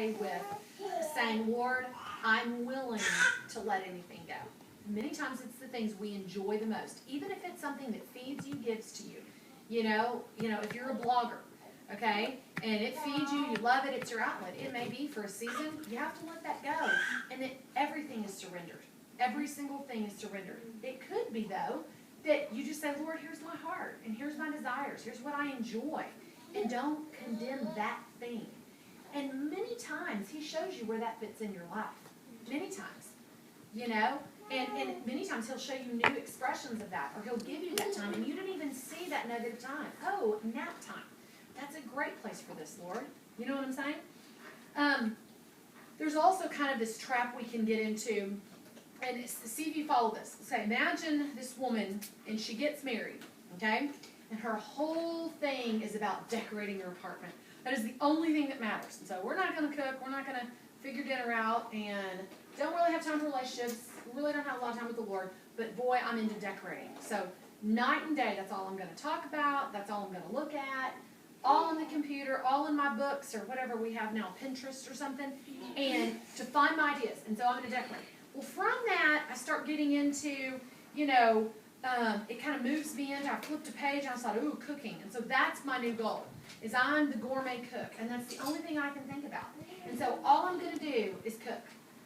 okay with saying, Lord, I'm willing to let anything go. Many times it's the things we enjoy the most, even if it's something that feeds you, gives to you. You know, if you're a blogger, okay, and it feeds you, you love it, it's your outlet. It may be for a season, you have to let that go. And everything is surrendered. Every single thing is surrendered. It could be, though, that you just say, Lord, here's my heart, and here's my desires, here's what I enjoy. And don't condemn that thing. And many times, He shows you where that fits in your life. Many times. You know? And many times He'll show you new expressions of that, or He'll give you that time, and you didn't even see that negative time. Oh, nap time. That's a great place for this, Lord. You know what I'm saying? There's also kind of this trap we can get into, and see if you follow this. Say, imagine this woman, and she gets married, okay? And her whole thing is about decorating her apartment. That is the only thing that matters. And so we're not going to cook, we're not going to figure dinner out, and don't really have time for relationships, really don't have a lot of time with the Lord, but boy, I'm into decorating. So night and day, that's all I'm going to talk about, that's all I'm going to look at, all on the computer, all in my books, or whatever we have now, Pinterest or something, and to find my ideas. And so I'm going to decorate. Well, from that, I start getting into, it kind of moves me into, I flipped a page, and I thought, ooh, cooking. And so that's my new goal, is I'm the gourmet cook, and that's the only thing I can think about. And so all I'm going to do is cook.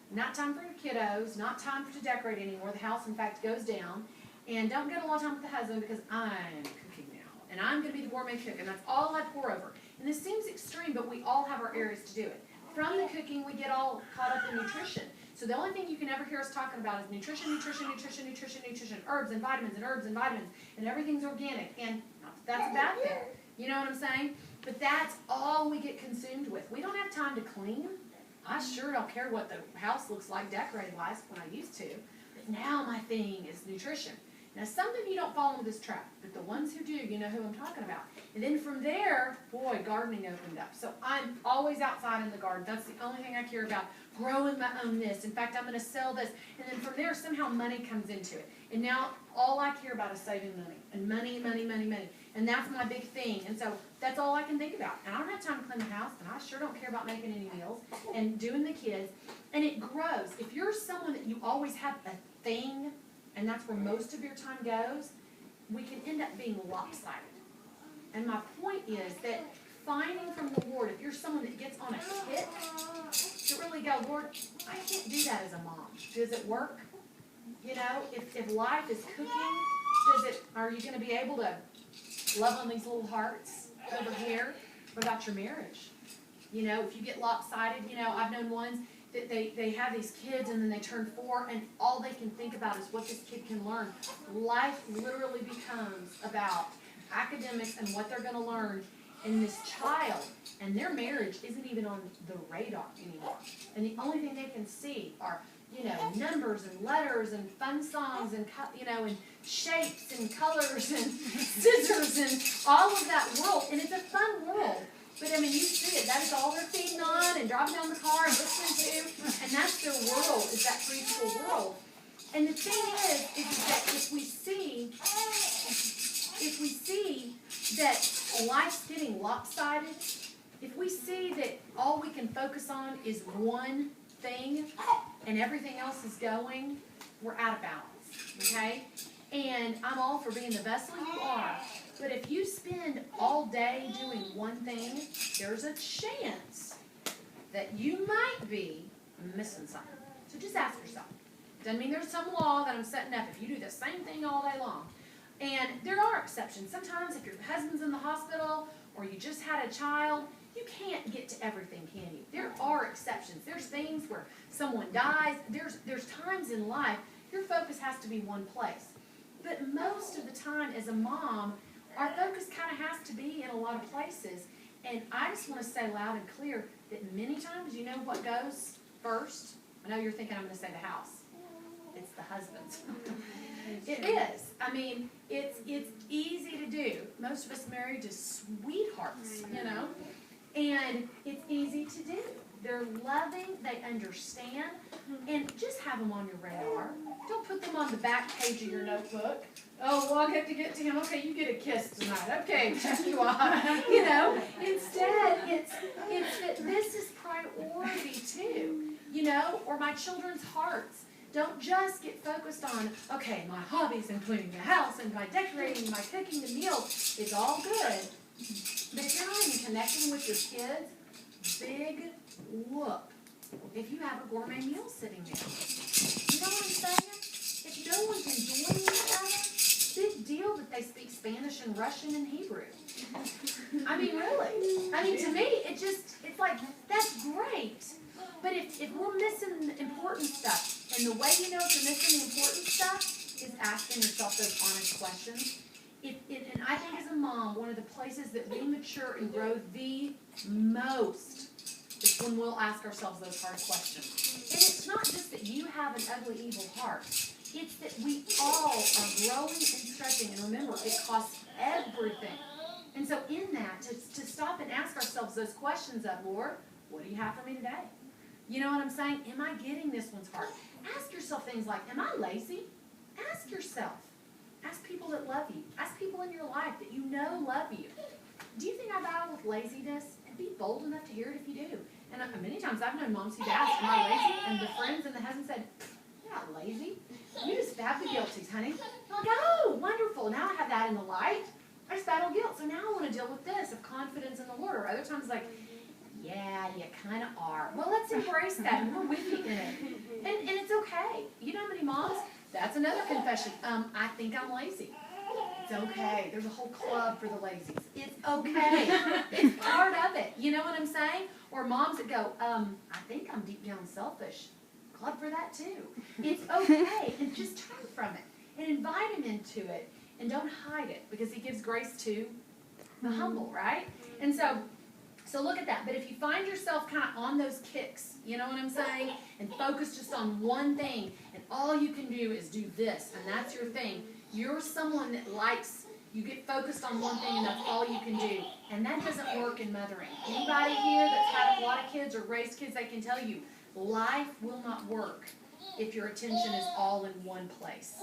Not time for your kiddos, not time to decorate anymore. The house, in fact, goes down. And don't get a lot of time with the husband because I'm cooking now. And I'm going to be the gourmet cook, and that's all I pour over. And this seems extreme, but we all have our areas to do it. From the cooking, we get all caught up in nutrition. So the only thing you can ever hear us talking about is nutrition, nutrition, nutrition, nutrition, nutrition, herbs and vitamins and herbs and vitamins, and everything's organic. And that's a bad thing. You know what I'm saying? But that's all we get consumed with. We don't have time to clean. I sure don't care what the house looks like decorating-wise when I used to. But now my thing is nutrition. Now, some of you don't fall into this trap, but the ones who do, you know who I'm talking about. And then from there, boy, gardening opened up. So I'm always outside in the garden. That's the only thing I care about, growing my own this. In fact, I'm going to sell this. And then from there, somehow money comes into it. And now all I care about is saving money. And money, money, money, money. And that's my big thing. And so that's all I can think about. And I don't have time to clean the house, and I sure don't care about making any meals and doing the kids. And it grows. If you're someone that you always have a thing, and that's where most of your time goes, we can end up being lopsided. And my point is that finding from the Lord, if you're someone that gets on a hit, to really go, Lord, I can't do that as a mom. Does it work? You know, if life is cooking, are you going to be able to love on these little hearts over here? What about your marriage? You know, if you get lopsided, I've known ones that they have these kids and then they turn 4 and all they can think about is what this kid can learn. Life literally becomes about academics and what they're going to learn. And this child and their marriage isn't even on the radar anymore. And the only thing they can see are, numbers and letters and fun songs and, and shapes and colors and scissors and all of that world. And it's a fun world. But, you see it. That is all they're feeding on and driving down the car and listening to. And that's their world, is that preschool world. And the thing is that if we see that life's getting lopsided, if we see that all we can focus on is one thing and everything else is going, we're out of balance, okay? And I'm all for being the vessel you are, but if you spend all day doing one thing, there's a chance that you might be missing something. So just ask yourself. Doesn't mean there's some law that I'm setting up if you do the same thing all day long. And there are exceptions. Sometimes if your husband's in the hospital or you just had a child, you can't get to everything, can you? There are exceptions. There's things where someone dies. There's times in life your focus has to be one place. But most of the time as a mom, our focus kind of has to be in a lot of places. And I just want to say loud and clear that many times, you know what goes first? I know you're thinking I'm going to say the house. It's the husbands. It is. It's easy to do. Most of us married to sweethearts, and it's easy to do. They're loving, they understand, and just have them on your radar. Don't put them on the back page of your notebook. Oh, well, I get to get to him. Okay, you get a kiss tonight. Okay, check you off. Instead, it's that this is priority. know, or my children's hearts. Don't just get focused on, okay, my hobbies and cleaning the house and my decorating, my cooking the meals. It's all good. But if you're not even connecting with your kids, big whoop if you have a gourmet meal sitting there. You know what I'm saying? If no one's enjoying each other, big deal that they speak Spanish and Russian and Hebrew. I mean, really. I mean, to me, it's like, that's great. But if we're missing the important stuff, and the way you know if you're missing the important stuff is asking yourself those honest questions. And I think as a mom, one of the places that we mature and grow the most is when we'll ask ourselves those hard questions. And it's not just that you have an ugly, evil heart. It's that we all are growing and stretching. And remember, it costs everything. And so in that, to stop and ask ourselves those questions of, Lord, what do you have for me today? You know what I'm saying? Am I getting this one's heart? Ask yourself things like, am I lazy? Ask yourself. Ask people that love you. Ask people in your life that you know love you. Do you think I battle with laziness? And be bold enough to hear it if you do. And many times I've known moms who've asked, am I lazy? And the friends and the husband said, you're not lazy. You just have the guilties, honey. You're like, oh, wonderful. Now I have that in the light. I just battle guilt. So now I want to deal with this of confidence in the Lord. Or other times like, yeah, you kind of are. Well, let's embrace that, and we're with you in it. And it's okay. You know how many moms? That's another confession. I think I'm lazy. It's okay. There's a whole club for the lazies. It's okay. It's part of it. You know what I'm saying? Or moms that go, I think I'm deep down selfish. Club for that too. It's okay. And just turn from it. And invite him into it. And don't hide it. Because he gives grace to the humble, right? And so look at that. But if you find yourself kind of on those kicks, you know what I'm saying? And focus just on one thing, and all you can do is do this, and that's your thing. You're someone that likes, you get focused on one thing, and that's all you can do. And that doesn't work in mothering. Anybody here that's had a lot of kids or raised kids, they can tell you, life will not work if your attention is all in one place.